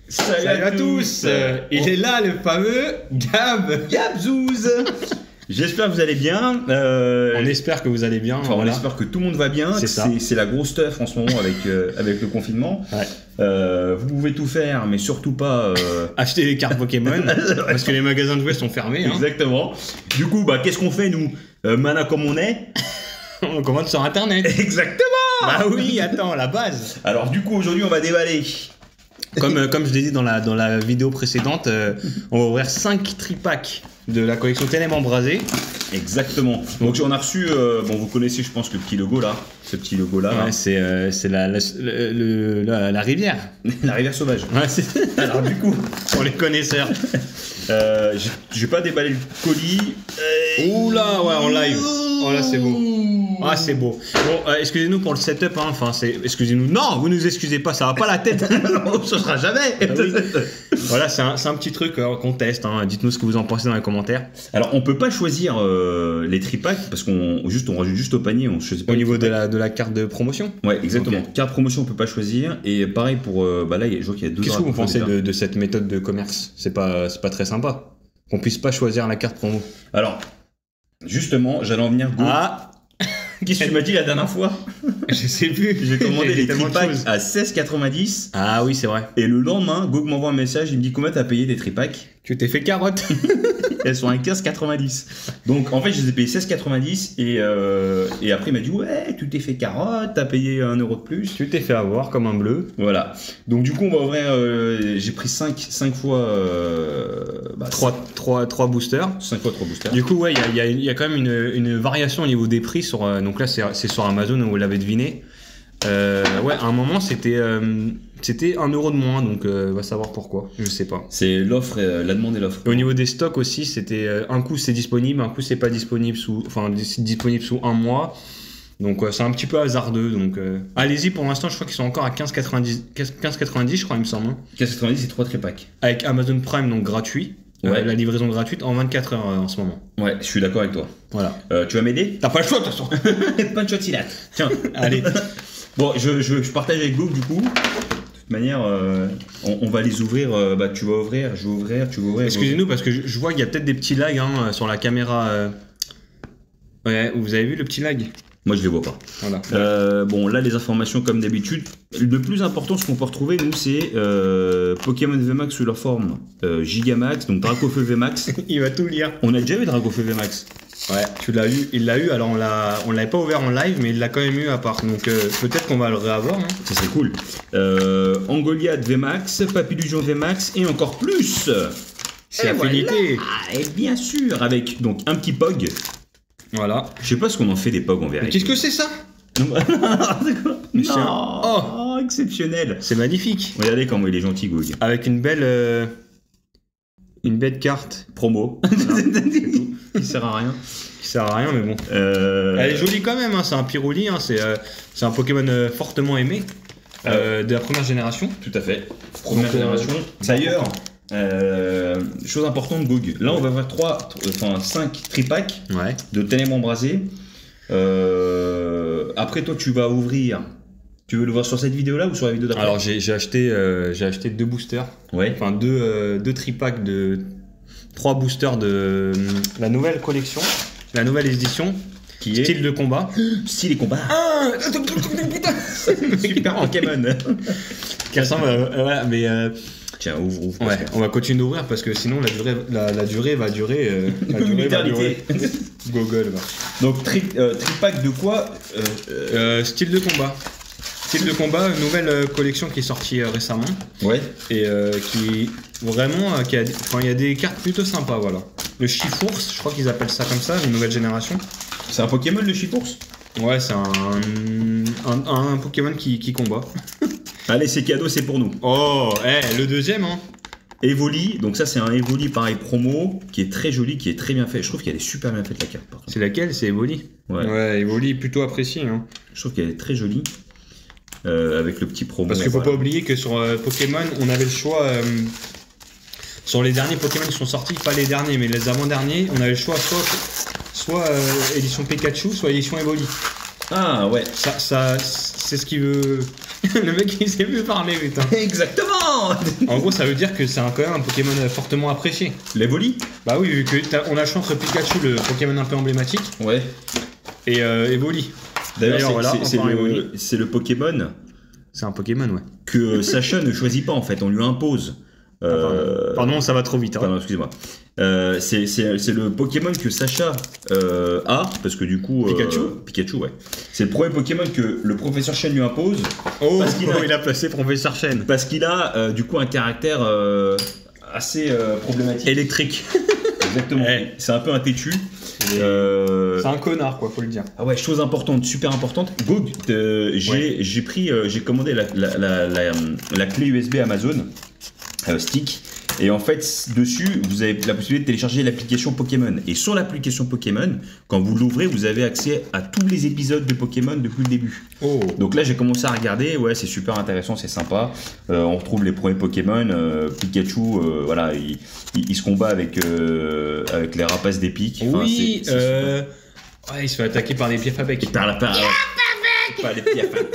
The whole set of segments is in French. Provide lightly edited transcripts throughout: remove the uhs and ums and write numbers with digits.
Salut à tous. Il est là, le fameux Gabzouz. J'espère que vous allez bien. On espère que vous allez bien. Enfin, voilà. On espère que tout le monde va bien. C'est la grosse stuff en ce moment avec le confinement. Ouais. Vous pouvez tout faire, mais surtout pas... Acheter des cartes Pokémon, parce que les magasins de jouets sont fermés. Hein. Exactement. Du coup, qu'est-ce qu'on fait, nous Mana comme on est. On commande sur Internet. Exactement. Bah oui, attends, la base. Alors du coup, aujourd'hui, on va déballer. Comme je l'ai dit dans la vidéo précédente, on va ouvrir 5 tripacks de la collection Ténèbres Embrasées. Exactement. Donc on a reçu, vous connaissez je pense le petit logo là, ce petit logo là. Ouais, c'est la rivière. La rivière sauvage. Ouais, alors du coup, pour les connaisseurs. Je vais pas déballer le colis. Oula, ouais, en live. Oh là, c'est beau. Ah, c'est beau. Bon, excusez-nous pour le setup, hein. Enfin, excusez-nous. Non, vous nous excusez pas, ça va pas la tête. Ce sera jamais. Ah oui. Voilà, c'est un petit truc qu'on teste. Hein. Dites-nous ce que vous en pensez dans les commentaires. Alors, on peut pas choisir les tripacks parce qu'on rajoute juste au panier. On choisit pas au niveau de la carte de promotion. Ouais, exactement. Okay. Carte promotion, on peut pas choisir. Et pareil pour là, je vois qu'il y a deux. Qu'est-ce que vous pensez de cette méthode de commerce? C'est pas très sympa qu'on puisse pas choisir la carte promo. Alors, justement, j'allais en venir. Ah. Qu'est-ce que tu m'as dit la dernière fois? Je sais plus. J'ai commandé les tripacks à 16,90. Ah oui, c'est vrai. Et le lendemain, Gog m'envoie un message, il me dit combien t'as payé des tripacks? Tu t'es fait carotte. Elles sont à 15,90. Donc en fait, je les ai payés 16,90 et après il m'a dit ouais, tu t'es fait carotte, t'as payé 1 euro de plus. Tu t'es fait avoir comme un bleu. Voilà. Donc du coup, on va ouvrir. J'ai pris 5 fois. 3 boosters. 5 fois 3 boosters. Du coup, ouais, il y a quand même une variation au niveau des prix sur. Donc là, c'est sur Amazon, vous l'avez deviné. Ouais, à un moment, c'était 1 euro de moins, donc va savoir pourquoi, je sais pas. C'est l'offre, la demande et l'offre. Au niveau des stocks aussi, c'était un coup c'est disponible, un coup c'est pas disponible c'est disponible sous 1 mois. Donc c'est un petit peu hasardeux, donc allez-y. Pour l'instant, je crois qu'ils sont encore à 15,90, je crois, il me semble. 15,90 c'est 3 tripacks. Avec Amazon Prime, donc gratuit. Ouais. La livraison gratuite en 24 heures en ce moment. Ouais, je suis d'accord avec toi. Voilà. Tu vas m'aider? T'as pas le choix de toute façon. Pas de choix, tiens. Allez. Bon, je partage avec Gog du coup. De toute manière, on va les ouvrir. Tu vas ouvrir, je vais ouvrir, tu vas ouvrir. Excusez-nous parce que je vois qu'il y a peut-être des petits lags sur la caméra. Ouais, vous avez vu le petit lag? Moi, je les vois pas. Voilà. Là, les informations comme d'habitude. Le plus important, ce qu'on peut retrouver, nous, c'est Pokémon VMAX sous leur forme Gigamax, donc Dracofeu VMAX. Il va tout lire. On a déjà eu Dracofeu VMAX. Ouais, tu l'as eu, il l'a eu, alors on l'avait pas ouvert en live, mais il l'a quand même eu à part, donc peut-être qu'on va le réavoir. Hein. Ça serait cool. Angoliath VMAX, Papillusion VMAX et encore plus. C'est Affinité. Voilà. Et bien sûr, avec donc un petit Pog. Voilà. Je sais pas ce qu'on en fait des Pog en vérité. Qu'est-ce que c'est ça? Non. Oh, exceptionnel. C'est magnifique. Regardez comment il est gentil, Gog. Avec une belle carte promo. Qui sert à rien. Qui sert à rien, mais bon. Elle est jolie quand même, hein. C'est un Pyroly, hein. C'est un Pokémon fortement aimé de la première génération. Tout à fait. Première génération. D'ailleurs, chose importante, Gog. Là, on va avoir 5 tripacks de Ténèbres Embrasées. Après, toi, tu vas ouvrir. Tu veux le voir sur cette vidéo-là ou sur la vidéo d'après? Alors, j'ai acheté 2 boosters. Ouais. Enfin, 2 tripacks de 3 boosters de la nouvelle collection, la nouvelle édition, qui est style de combat. Style et combat. Ah Super Pokémon. Qui ressemble, voilà, mais. Tiens, ouvre. Ouais, on va continuer d'ouvrir parce que sinon la durée va durer. Une éternité. Google. Donc, tripack de quoi? Style de combat. Style de combat, une nouvelle collection qui est sortie récemment. Ouais. Et qui vraiment, il y a des cartes plutôt sympas, voilà. Le Chifours, je crois qu'ils appellent ça comme ça, une nouvelle génération. C'est un Pokémon le Chifours? Ouais, c'est un Pokémon qui combat. Allez, c'est cadeau, c'est pour nous. Oh, le deuxième, hein. Evoli, donc ça c'est un Evoli pareil promo qui est très joli, qui est très bien fait. Je trouve qu'elle est super bien faite la carte par contre. C'est laquelle? C'est Evoli. Ouais, Evoli plutôt apprécié. Hein. Je trouve qu'elle est très jolie. Avec le petit promo. Parce qu'il faut pas oublier que sur Pokémon, on avait le choix. Sur les derniers Pokémon qui sont sortis, pas les derniers, mais les avant-derniers, on avait le choix soit édition Pikachu, soit édition Evoli. Ah ouais. Ça c'est ce qui veut. Le mec il sait plus parler, putain. Exactement. En gros, ça veut dire que c'est quand même un Pokémon fortement apprécié. L'Evoli. Bah oui, vu que on a le choix entre Pikachu, le Pokémon un peu emblématique, Ouais. et Evoli. D'ailleurs, voilà, c'est le Pokémon c'est un Pokémon, ouais. que Sacha ne choisit pas en fait, on lui impose. Pardon, ça va trop vite. Hein. Pardon, excusez-moi. C'est le Pokémon que Sacha a, parce que du coup... Pikachu, ouais. C'est le premier Pokémon que le professeur Chen lui impose. Oh, parce qu'il il a placé Professeur Chen. Parce qu'il a du coup un caractère assez problématique. Électrique. Exactement. Ouais. C'est un peu un têtu. C'est un connard, quoi, faut le dire. Ah ouais, chose importante, super importante. Gog, j'ai commandé la clé USB Amazon Stick. Et en fait, dessus, vous avez la possibilité de télécharger l'application Pokémon. Et sur l'application Pokémon, quand vous l'ouvrez, vous avez accès à tous les épisodes de Pokémon depuis le début. Oh. Donc là, j'ai commencé à regarder. Ouais, c'est super intéressant, c'est sympa. On retrouve les premiers Pokémon. Pikachu, voilà, il se combat avec les rapaces d'épique. Oui, enfin, ouais, il se fait attaquer par des pieds à bec. par les pieds à bec.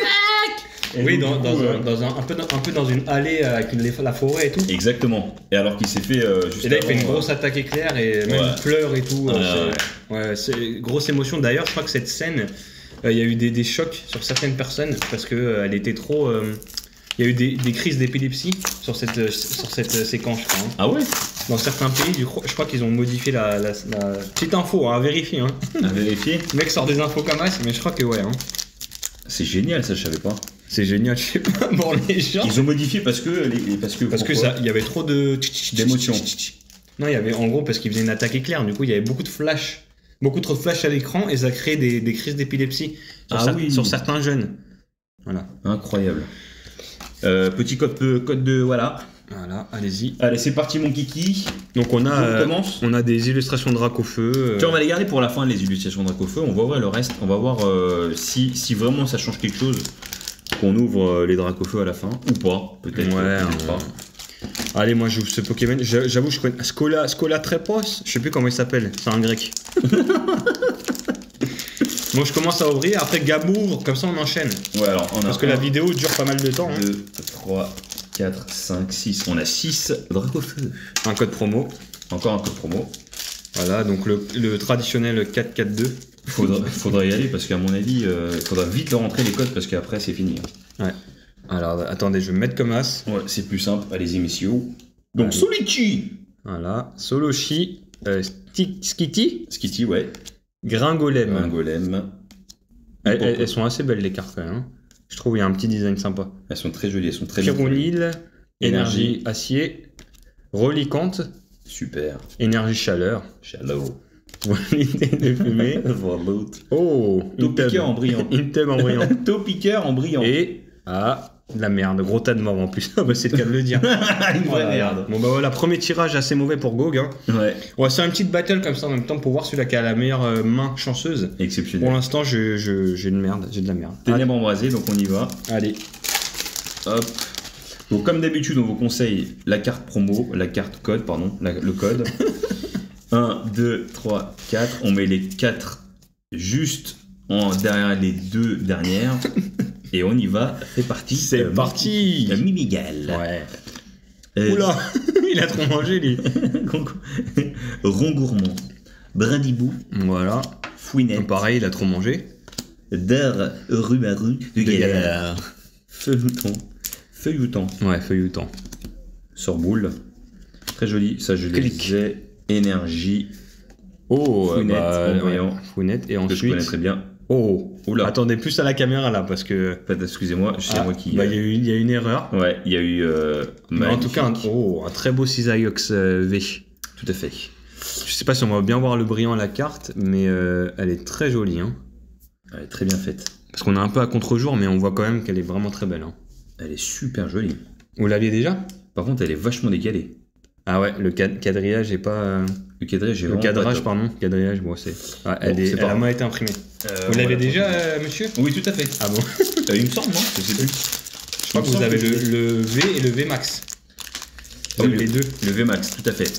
Oui, un peu dans une allée avec la forêt et tout. Exactement. Et alors qu'il s'est fait juste et là, il fait avant, une grosse attaque éclair et même il pleure et tout. Ouais, c'est grosse émotion. D'ailleurs, je crois que cette scène, il y a eu des chocs sur certaines personnes parce que elle était trop. Il y a eu des crises d'épilepsie sur cette séquence, je crois. Hein. Ah ouais. Dans certains pays, je crois qu'ils ont modifié la petite info, hein, à vérifier. Hein. À vérifier. Le mec sort des infos comme ça, mais je crois que ouais. Hein. C'est génial, ça, je savais pas. C'est génial, je sais pas, pour les gens. Ils ont modifié parce que ça, il y avait trop d'émotions. Non, il y avait en gros parce qu'il faisait une attaque éclair. Du coup, il y avait beaucoup trop de flash à l'écran et ça créait des crises d'épilepsie sur certains jeunes. Voilà. Incroyable. Petit code de voilà. Voilà, allez-y. Allez, c'est parti, mon kiki. Donc on a des illustrations de Dracofeu. Tiens, on va les garder pour la fin, les illustrations de Dracofeu. On va voir le reste. On va voir si vraiment ça change quelque chose. Qu'on ouvre les Dracofeu à la fin ou pas, peut-être. Ouais, pas. Allez, moi j'ouvre ce Pokémon. J'avoue, je connais Skola Trepos. Je sais plus comment il s'appelle. C'est un grec. Bon, je commence à ouvrir. Après, Gab ouvre. Comme ça, on enchaîne. Ouais, alors parce que la vidéo dure pas mal de temps. 2, 3, 4, 5, 6. On a 6 Dracofeu. Un code promo. Encore un code promo. Voilà, donc le traditionnel 442. Faudra y aller parce qu'à mon avis, faudra vite rentrer les codes parce qu'après c'est fini. Ouais. Alors attendez, je vais me mettre comme as. Ouais, c'est plus simple. Allez-y, messieurs. Donc Solichi. Voilà, Solochi, Skitty, ouais. Gringolem. Elles sont assez belles les cartes quand même. Hein. Je trouve il y a un petit design sympa. Elles sont très jolies, elles sont très bien. Pyronil, énergie acier, Relicante. Super. Énergie chaleur. Qualité de fumée. Oh, Topiqueur en brillant. Intem en brillant. Topiqueur en brillant. Et de la merde, gros tas de morts en plus. C'est le cas de le dire. Une vraie merde. Bon bah voilà, premier tirage assez mauvais pour Gog. Hein. Ouais. On va faire une petite battle comme ça en même temps pour voir celui-là qui a la meilleure main chanceuse. Exceptionnel. Pour l'instant, j'ai de la merde. Ténèbres embrasées, donc on y va. Allez. Hop. Donc comme d'habitude, on vous conseille la carte promo, le code. 1, 2, 3, 4. On met les 4 juste derrière les 2 dernières. Et on y va. C'est parti. C'est parti. Mimigal. Ouais. Oula, il a trop mangé lui. Rond gourmand. Brindibou. Voilà. Fouinette. Donc, pareil, il a trop mangé. Dar rumaru de galère. Feuilleton. Ouais, feuilleton. Sorboule. Très joli. Ça, je les ai. Énergie. Oh, Fouinette. Fouinette. Et ensuite. Que je connais très bien. Oh, oula. Attendez plus à la caméra là parce que. Excusez-moi, c'est moi qui. Bah, il y a une erreur. Ouais, il y a eu. En tout cas, un très beau Cisaiox V. Tout à fait. Je sais pas si on va bien voir le brillant à la carte, mais elle est très jolie. Hein. Elle est très bien faite. Parce qu'on est un peu à contre-jour, mais on voit quand même qu'elle est vraiment très belle. Hein. Elle est super jolie. Vous l'aviez déjà ? Par contre, elle est vachement décalée. Ah ouais, le quadrillage est pas. Le cadrage, quadrillage, bon, c'est. Ah, elle a mal été imprimée. Vous l'avez déjà, monsieur ? Oui, tout à fait. Ah bon ? Il me semble, non ? Je sais plus. Je crois que vous avez le V et le V Max. Les deux. Le V Max, tout à fait.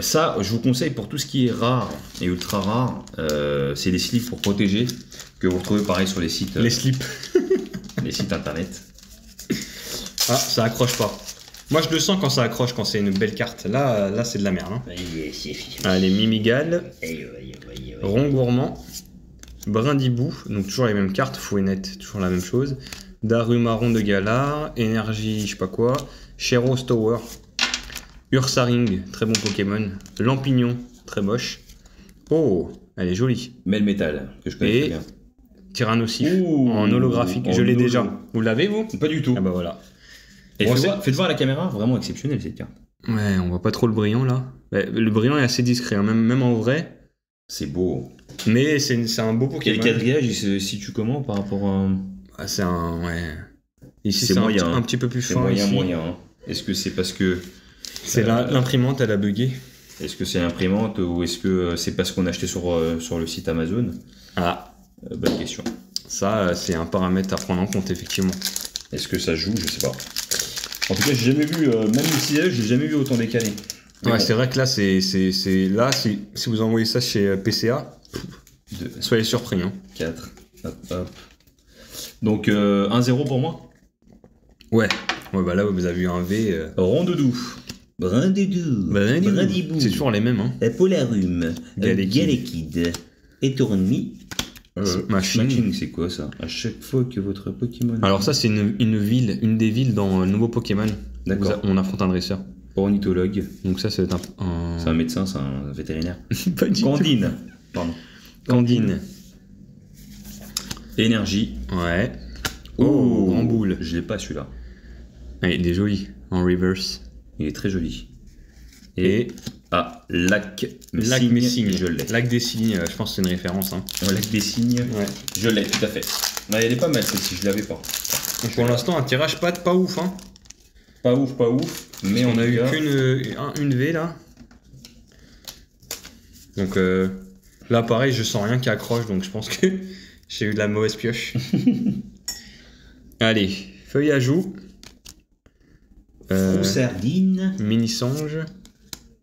Ça, je vous conseille pour tout ce qui est rare et ultra rare, c'est les slips pour protéger, que vous retrouvez pareil sur les sites. Les slips. Les sites internet. Ah, ça accroche pas. Moi, je le sens quand ça accroche, quand c'est une belle carte. Là c'est de la merde. Hein. Allez, Mimigal, Rond Gourmand, Brindibou, donc toujours les mêmes cartes, Fouennette, toujours la même chose. Darumaron de Galar, Énergie, je sais pas quoi, Sheros Tower, Ursaring, très bon Pokémon, Lampignon, très moche. Oh, elle est jolie. Melmetal, que je connais Et très bien. Tyrannosif, Ouh, en holographique, je l'ai holo. déjà. Vous l'avez, vous? Pas du tout. Ah bah voilà. Et Bon, faites voir à la caméra, vraiment exceptionnel cette carte. Ouais, on voit pas trop le brillant là. Ouais, le brillant est assez discret, hein, même en vrai. C'est beau. Mais c'est un beau Et Pokémon. le quadrillage, il se situe comment par rapport à... Ah, c'est un... Ouais. Ici, C'est c'est moyen, un petit peu plus C'est fin. moyen, ici. moyen. Hein. Est-ce que c'est parce que... C'est l'imprimante, elle a bugué. Est-ce que c'est l'imprimante ou est-ce que c'est parce qu'on a acheté sur le site Amazon? Ah, Bonne question. ça, c'est un paramètre à prendre en compte, effectivement. Est-ce que ça joue? Je sais pas. En tout cas, j'ai jamais vu, même l'utilisation, je l'ai jamais vu autant décalé. Mais Ouais, bon. c'est vrai que là, si vous envoyez ça chez PCA, 2, soyez surpris. Hein. 4, hop. Donc 1-0 pour moi. Ouais, bah là, vous avez eu un V. Rondoudou. Brindidou. Brindibou. C'est toujours les mêmes. Hein. Polarum. Galekid. Galekid. Étourmi. Machine. C'est quoi ça? À chaque fois que votre Pokémon... Alors ça, c'est une ville, une des villes dans le nouveau Pokémon. D'accord. On affronte un dresseur. Ornithologue. Donc ça, c'est un... C'est un médecin, c'est un vétérinaire. Pas du tout. Candine. Pardon. Candine. Énergie. Ouais. Oh, grand boule. Je l'ai pas celui-là. Ah, il est joli, en reverse. Il est très joli. Et Lac Lac des Cygnes. Je l'ai. Lac des Cygnes, je pense que c'est une référence. Hein. Lac des Cygnes. Ouais. Je l'ai, tout à fait. Non, elle est pas mal celle-ci, je l'avais pas. Donc pour l'instant, un tirage pas ouf. Hein. Pas ouf, pas ouf. Mais On en a tout eu cas, une V là. Donc là, pareil, je sens rien qui accroche, donc je pense que j'ai eu de la mauvaise pioche. Allez, feuille à joue. Sardine. Mini-Songe,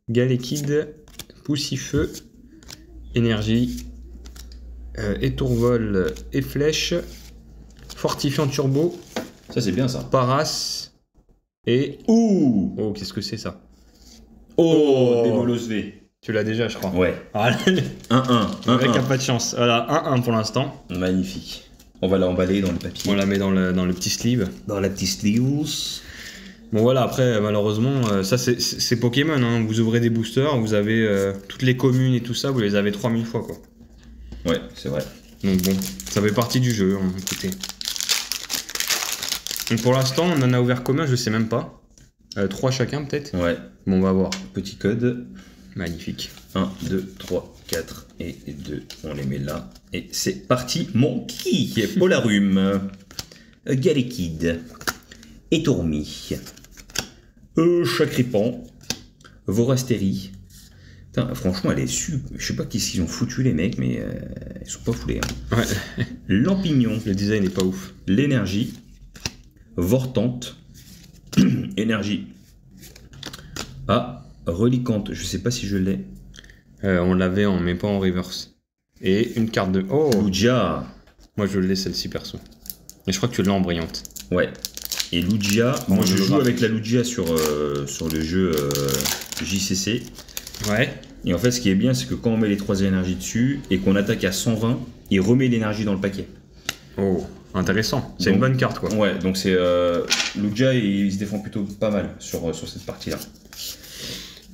Galekid, Poussifeu, Énergie, Étourvol et Flèche, Fortifiant Turbo, Ça, c'est bien ça. Paras et... Ouh. Oh, qu'est-ce que c'est ça? Oh, Démolos V. Tu l'as déjà, je crois. Ouais. Ah, 1-1. le mec a pas de chance. Voilà, 1-1 pour l'instant. Magnifique. On va l'emballer dans le papier. On la met dans le petit sleeve. Dans la petite sleeves. Bon voilà, après malheureusement, ça c'est Pokémon, hein. Vous ouvrez des boosters, vous avez toutes les communes et tout ça, vous les avez 3000 fois quoi. Ouais, c'est vrai. Donc bon, ça fait partie du jeu, hein, écoutez. Donc pour l'instant, on en a ouvert combien, je sais même pas. 3 chacun peut-être. Ouais. Bon, on va voir. Petit code. Magnifique. 1, 2, 3, 4 et 2. On les met là. Et c'est parti. Mon qui est Polarum. Galekid. Étourmi. Chakripan. Vorastérie. Putain, franchement, elle est super. Je sais pas qu'est-ce qu'ils ont foutu les mecs, mais ils sont pas foulés. Hein. Ouais. Lampignon. Le design est pas ouf. L'énergie. Vortante. Énergie. Relicante. Je sais pas si je l'ai. On l'avait en mais pas en reverse. Et une carte de... Oh, Lugia. moi je l'ai celle-ci perso. Mais je crois que tu l'as en brillante. Ouais. Et Lugia, moi je joue holographique. avec la Lugia sur le jeu JCC. Ouais. Et en fait, ce qui est bien, c'est que quand on met les 3 énergies dessus et qu'on attaque à 120, il remet l'énergie dans le paquet. Oh, intéressant. C'est Donc, une bonne carte quoi. Ouais, donc c'est. Lugia, il se défend plutôt pas mal sur cette partie-là.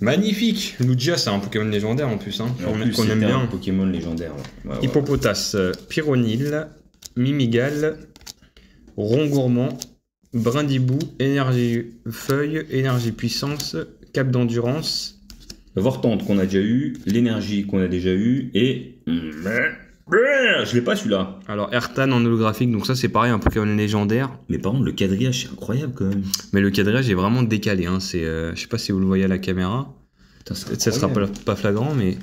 Magnifique. Lugia, c'est un Pokémon légendaire en plus. Hein, Et en qu'on plus, qu'on aime c'était bien. un Pokémon légendaire. Ouais. Ouais, ouais. Hippopotas, Pyronil, Mimigal, Rongourmand, Brindibou, Énergie Feuille, Énergie Puissance, Cap d'Endurance. Vortante qu'on a déjà eu, l'énergie qu'on a déjà eu, et. Je l'ai pas celui-là. Alors Ertan en holographique, donc ça c'est pareil, un Pokémon légendaire. Mais par contre, le quadrillage, c'est incroyable quand même. Mais le cadrage est vraiment décalé. Hein. C'est, je sais pas si vous le voyez à la caméra. Putain, c'est Peut-être ça sera pas flagrant, mais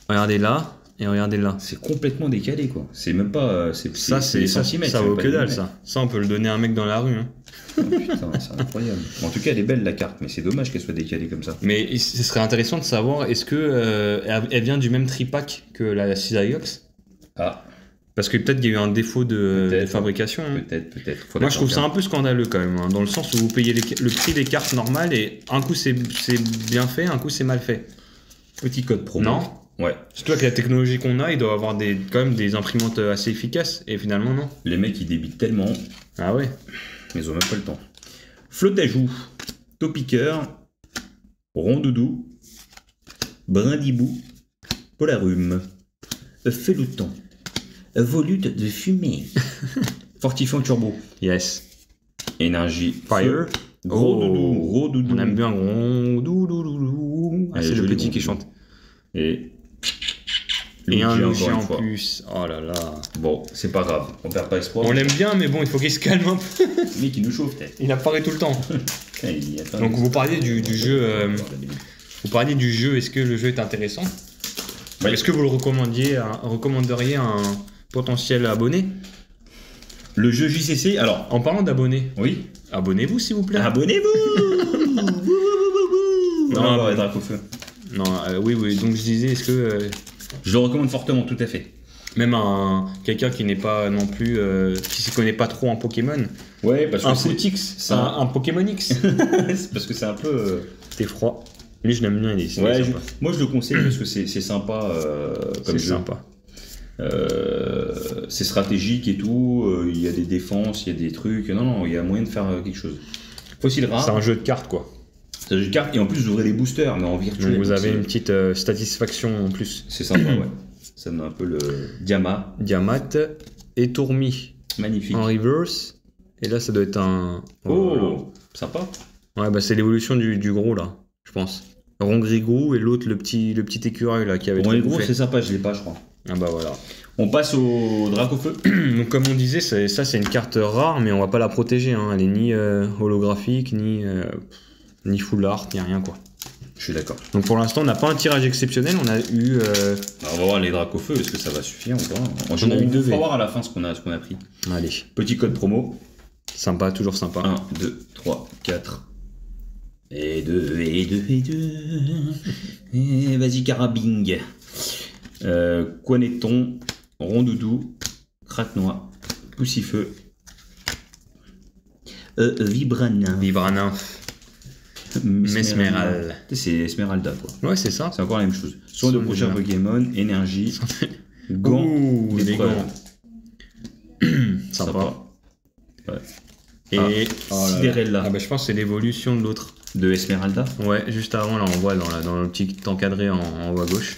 regardez là et regardez là. C'est complètement décalé quoi. C'est même pas. C'est Ça, c'est des ça, centimètres. ça c'est vaut pas que des dalle millimètres. ça. Ça on peut le donner à un mec dans la rue. Hein. Oh, putain, c'est incroyable. En tout cas, elle est belle la carte, mais c'est dommage qu'elle soit décalée comme ça. Mais ce serait intéressant de savoir est-ce que elle vient du même tripack que la Cisaiox. Ah, Parce que peut-être qu'il y a eu un défaut de fabrication. Hein. Peut-être. Moi, je trouve ça un peu scandaleux quand même, hein, dans le sens où vous payez le prix des cartes normales et un coup c'est bien fait, un coup c'est mal fait. Petit code promo. Non. Ouais. Surtout avec la technologie qu'on a, il doit avoir quand même des imprimantes assez efficaces et finalement non. Les mecs ils débitent tellement. Ah ouais. Ils ont même pas le temps. Flotte à joues, Topiqueur, Rondoudou, Brindibou, Polarum, Felouton, Volute de fumée, Fortifiant turbo, Yes. Énergie, Fire. Gros doudou. On aime bien gros doudou. Ah, c'est le petit qui chante. Et un Luigi Luigi en fois. plus. Oh là là. Bon, c'est pas grave, on perd pas espoir. On l'aime bien, mais bon, il faut qu'il se calme un peu. Mais qui nous chauffe peut-être. Il apparaît tout le temps. Attends, Donc vous parliez du jeu. Vous parliez du jeu. Est-ce que le jeu est intéressant? Oui. Est-ce que vous le recommanderiez à un potentiel abonné? Le jeu JCC, alors. En parlant d'abonnés, Oui. abonnez-vous s'il vous plaît. Abonnez-vous. Non, on va mais- être à feu. Non, oui. Donc je disais, est-ce que Je le recommande fortement, tout à fait. même quelqu'un qui n'est pas non plus, qui s'y connaît pas trop en Pokémon, Ouais, parce que un c'est Footix, un- un Pokémon X, c'est parce que c'est un peu. t'es froid. Lui, je l'aime bien, il est Ouais, sympa. moi je le conseille parce que c'est sympa comme C'est jeu. sympa. C'est stratégique et tout. Il y a des défenses, il y a des trucs. Non, il y a moyen de faire quelque chose. Fossile C'est rare. un jeu de cartes quoi. C'est un jeu de cartes et en plus vous ouvrez les boosters, mais en virtuel. Donc vous avez c'est- une petite satisfaction en plus. C'est sympa, ouais. Ça donne un peu le Diama. Diamat et Tourmi Magnifique. en reverse. Et là, ça doit être un. Oh, sympa. Ouais, bah c'est l'évolution du gros là, je pense. Rongrigou et l'autre, le petit écureuil là qui avait Bon, trop les gros, bouffé. c'est sympa, je l'ai pas, je crois. Ah bah voilà. On passe au Dracofeu. Donc comme on disait, ça c'est une carte rare, mais on va pas la protéger. Hein. Elle est ni holographique, ni full art, ni rien quoi. Je suis d'accord. Donc pour l'instant, on n'a pas un tirage exceptionnel. On a eu. Alors, on va voir les Dracofeu, est-ce que ça va suffire ou pas? On a eu deux On va V. voir à la fin ce qu'on a pris. Allez, Petit code promo. sympa, toujours sympa. 1, 2, 3, 4. Et 2, et 2, et 2. Et vas-y, carabing. Quaneton, Rondoudou, Craquenois, Poussifeu, Vibranin, Vibranin, Mesmeral. C'est Esmeralda, quoi. Ouais, c'est ça. C'est encore la même chose. Soin de Soin de prochain déjà. Pokémon, énergie, gants, Ouh, des d'épreuve. gants. Sympa. Ouais. Et Ah, oh là là. Sidérella. Ah bah, je pense que c'est l'évolution de l'autre. De Esmeralda. Ouais, juste avant, là, on voit dans le petit encadré en haut à gauche.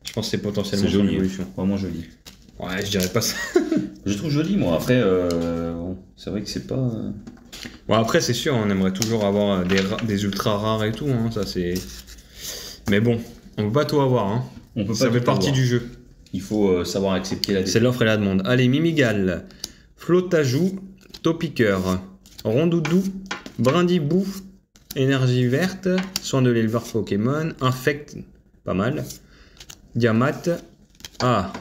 Je pense que c'est potentiellement C'est son joli, évolution. vraiment joli. Ouais, je dirais pas ça. Je trouve joli, moi. Après, bon, c'est vrai que c'est pas. Bon, après, c'est sûr, on aimerait toujours avoir des ultra rares et tout. Hein, ça, c'est. Mais bon, on peut pas tout avoir. Hein. On peut pas Ça fait tout partie avoir. du jeu. Il faut savoir accepter la C'est l'offre et la demande. Allez, Mimigal, Flotajou, Topiqueur, Rondoudou, Brindibou, Énergie verte, Soin de l'éleveur Pokémon, Infect, pas mal, Diamat,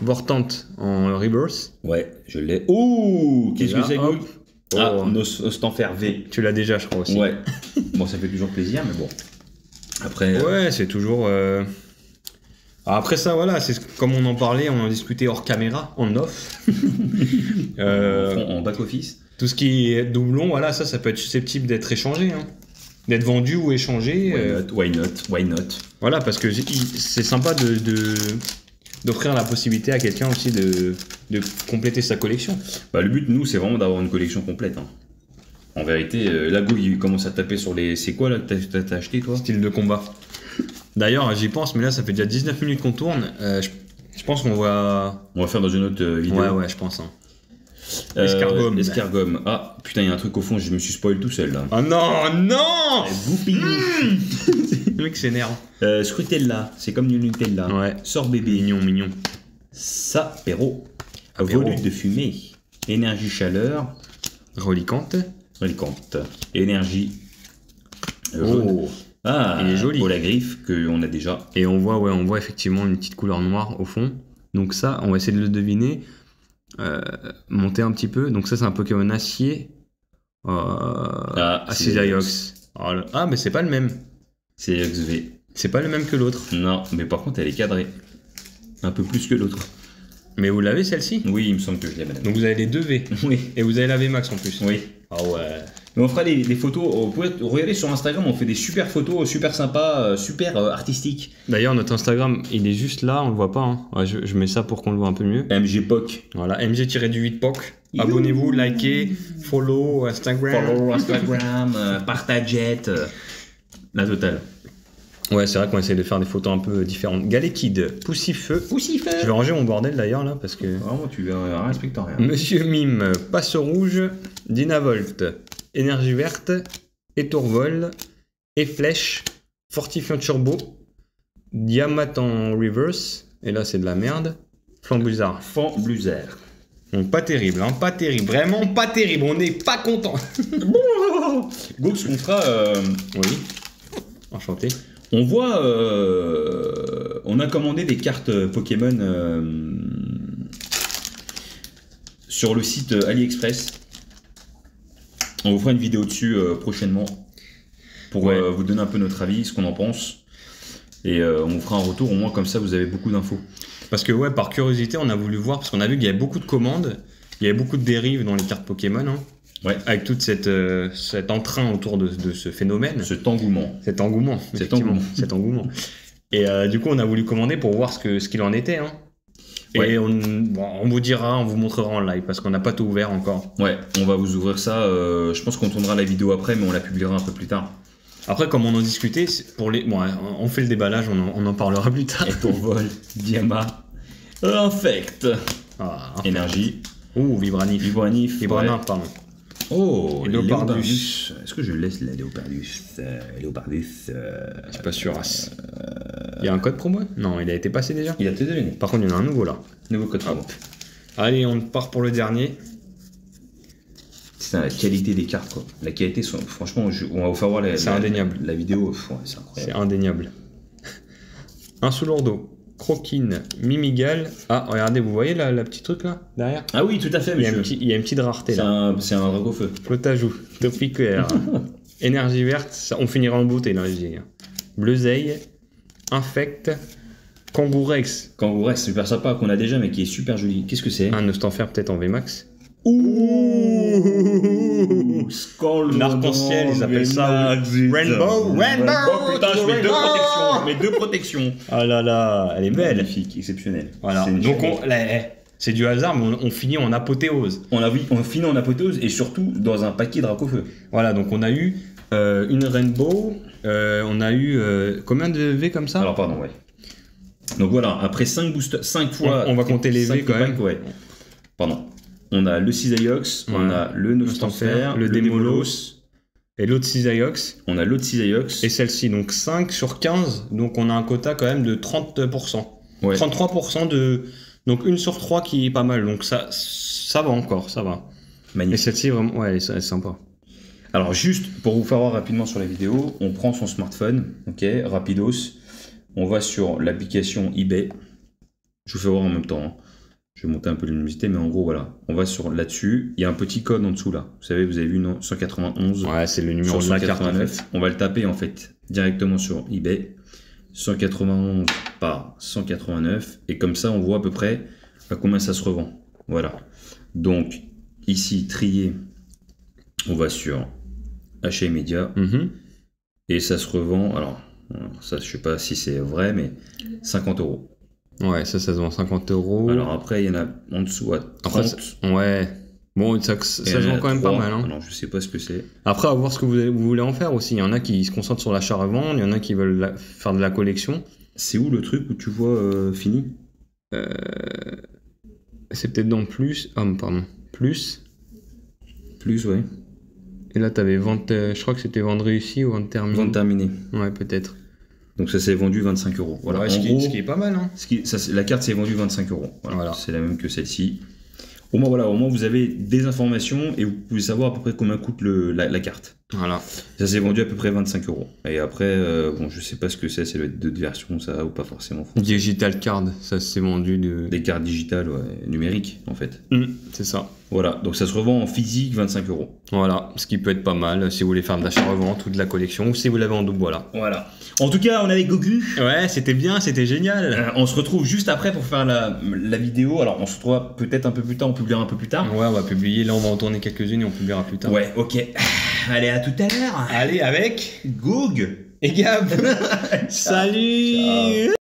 Vortante en reverse. Ouais, je l'ai. Oh, qu'est-ce Et là, que c'est, hop. Gog? Oh. Ah, Nostanfer V. Tu l'as déjà, je crois aussi. Ouais. Bon, ça fait toujours plaisir, mais bon. Après. Ouais, c'est toujours. Après ça, voilà, c'est comme on en parlait, on en discutait hors caméra, en off. En back-office. Tout ce qui est doublon, voilà, ça peut être susceptible d'être échangé, hein. D'être vendu ou échangé. Why not? Voilà, parce que c'est sympa d'offrir la possibilité à quelqu'un aussi de compléter sa collection. Bah, le but, nous, c'est vraiment d'avoir une collection complète. Hein. En vérité, là, Go, il commence à taper sur les. C'est quoi là que t'as acheté, toi? Style de combat. D'ailleurs, j'y pense, mais là, ça fait déjà 19 minutes qu'on tourne. Je pense qu'on va. On va faire dans une autre vidéo. Ouais, je pense. Hein. Escargome. Escargome. Ah, putain, il y a un truc au fond, je me suis spoil tout seul là. Oh non Goupilou. Le mec s'énerve. Scrutella, c'est comme du Nutella. Ouais. Sort bébé. Mignon. Sapéro. Apéro. Volute de fumée. Énergie chaleur. Reliquante. Relicante. Énergie jaune. Oh. Ah, il est joli. Pour la griffe qu'on a déjà. Et on voit effectivement une petite couleur noire au fond. Donc ça, on va essayer de le deviner. Monter un petit peu. Donc ça, c'est un Pokémon acier. Acidox. Mais c'est pas le même. C'est XV. C'est pas le même que l'autre. Non, mais par contre, elle est cadrée. Un peu plus que l'autre. Mais vous l'avez celle-ci? Oui, il me semble que je l'ai, madame. Donc vous avez les 2 V. Oui. Et vous avez la VMAX en plus. Oui. Ah ouais. Mais on fera des photos, vous pouvez regarder sur Instagram, on fait des super photos, super sympas, super artistiques. D'ailleurs, notre Instagram, il est juste là, on le voit pas. Hein. Ouais, je mets ça pour qu'on le voit un peu mieux. MGPOC. Voilà, MG-8POC. Abonnez-vous, likez, follow Instagram. Follow Instagram, partagez, la totale. Ouais, c'est vrai qu'on essaie de faire des photos un peu différentes. Galet Kid, Poussifeu. Poussifeu. Je vais ranger mon bordel d'ailleurs là parce que. Vraiment, tu respectes rien. Monsieur Mime, Passe Rouge, Dynavolt, Énergie Verte, Etourvol, Flèche, Fortifiant Turbo, Diamant en reverse, et là c'est de la merde, Flambuzard. Fambluzaire. Donc pas terrible, hein, pas terrible, vraiment pas terrible, on n'est pas content. Gox, on fera. Oui, enchanté. On voit. On a commandé des cartes Pokémon sur le site AliExpress. On vous fera une vidéo dessus prochainement pour vous donner un peu notre avis, ce qu'on en pense. Et on vous fera un retour, au moins comme ça vous avez beaucoup d'infos. Parce que ouais, par curiosité, on a voulu voir, parce qu'on a vu qu'il y avait beaucoup de commandes, il y avait beaucoup de dérives dans les cartes Pokémon, hein, Ouais. avec tout cet entrain autour de ce phénomène. Cet engouement. Cet engouement. Cet effectivement, engouement. Cet engouement. Et du coup, on a voulu commander pour voir ce qu'il en était. Hein. Et Ouais. on vous dira, on vous montrera en live, parce qu'on n'a pas tout ouvert encore. Ouais, on va vous ouvrir ça. Je pense qu'on tournera la vidéo après, mais on la publiera un peu plus tard. Après, comme on en discutait, bon, on fait le déballage, on en parlera plus tard. Étourvol, Diama, Infect, Ah, Énergie, ouh, Vibranif. Vibranif. Vibranif, pardon. Oh, Et Léopardus. Est-ce que je laisse la Léopardus Je suis pas sûr. Il y a un code promo? Non, il a été passé déjà. Il a été donné. Par contre, il y en a un nouveau là. Nouveau code promo. Hop. Allez, on part pour le dernier. C'est la qualité des cartes, quoi. La qualité, franchement, on va vous faire voir C'est indéniable. la vidéo. Ouais, c'est C'est incroyable. indéniable. Un Soulourdeau, Croquine, Mimigal. Ah, regardez, vous voyez la petite truc là, derrière? Ah oui, tout à fait, monsieur. Il y a une petite rareté là. C'est un drago-feu. Flotajou, Topiquaire, Énergie Verte, on finira en beauté là, je dis. Bleuzeille, Infect, Kangourex. Kangourex, c'est super sympa, qu'on a déjà, mais qui est super joli. Qu'est-ce que c'est? Un Nostenfer peut-être en VMAX. Ouh, Un arc-en-ciel, ils appellent ça. Rainbow, Rainbow, Putain, je mets deux Rainbow. protections. Je mets deux protections. Ah là là, elle est belle. Magnifique, exceptionnel. Voilà. C'est une Donc chérie. c'est du hasard, mais on finit en apothéose. On finit en apothéose et surtout dans un paquet Dracofeu. Voilà, donc on a eu une Rainbow, on a eu combien de V comme ça? Alors pardon, ouais. Donc voilà, après 5 boosters, 5 fois. On va compter les V 5 quand même. packs, ouais. Pardon. On a le Cisaiox, on Ouais. a le Nostenfer, le Démolos et l'autre Cisaiox. on a l'autre Cisaiox. Et celle-ci, donc 5 sur 15, donc on a un quota quand même de 30%. Ouais. 33% de... Donc 1 sur 3 qui est pas mal, donc ça va encore, ça va. Et Magnifique. celle-ci, vraiment, ouais, elle est sympa. Alors juste pour vous faire voir rapidement sur la vidéo, on prend son smartphone, ok, rapidos, on va sur l'application eBay, je vous fais voir en même temps, hein. Je vais monter un peu l'luminosité, mais en gros voilà, on va sur là-dessus, il y a un petit code en dessous là, vous savez, vous avez vu non, 191 Ouais, c'est le numéro sur de la carte en 189, fait. on va le taper en fait directement sur eBay, 191 par 189, et comme ça on voit à peu près à combien ça se revend, voilà. Donc ici, trier, on va sur achat immédiat, Mhm. et ça se revend, alors ça je sais pas si c'est vrai, mais 50 €. Ouais, ça se vend 50 €. Alors après il y en a en dessous à 30. Après, ouais. Bon, ça et se il y en vend a quand même pas 3. mal. Hein. Alors je sais pas ce que c'est. Après, à voir ce que vous voulez en faire aussi. Il y en a qui se concentrent sur l'achat-revente, il y en a qui veulent faire de la collection. C'est où le truc où tu vois fini? C'est peut-être dans plus. Ah, pardon. Plus. Plus, ouais. Et là, t'avais vente. Je crois que c'était vente réussie ou vente terminée. Vente terminée. Ouais, peut-être. Donc ça s'est vendu 25 €. Voilà. Ouais, En ce gros, qui est pas mal. Hein. la carte s'est vendue 25 €. Voilà. Voilà. C'est la même que celle-ci. Au moins, voilà, au moins vous avez des informations et vous pouvez savoir à peu près combien coûte la carte. Voilà. Ça s'est vendu à peu près 25 €. Et après, bon, je sais pas ce que c'est doit être d'autres versions, ça, ou pas forcément. Digital Card, ça s'est vendu Des cartes digitales, ouais, numériques, en fait. C'est ça. Voilà, donc ça se revend en physique 25 €. Voilà, ce qui peut être pas mal si vous voulez faire de l'achat-revente ou de la collection, ou si vous l'avez en double, voilà. Voilà. En tout cas, on est avec Goku. Ouais, c'était bien, c'était génial. On se retrouve juste après pour faire la vidéo. Alors, on se retrouve peut-être un peu plus tard, on publiera un peu plus tard. Ouais, on va publier, là on va en tourner quelques-unes et on publiera plus tard. Ouais, ok. Allez, à tout à l'heure. Allez, avec Goog et Gab. Salut. Ciao.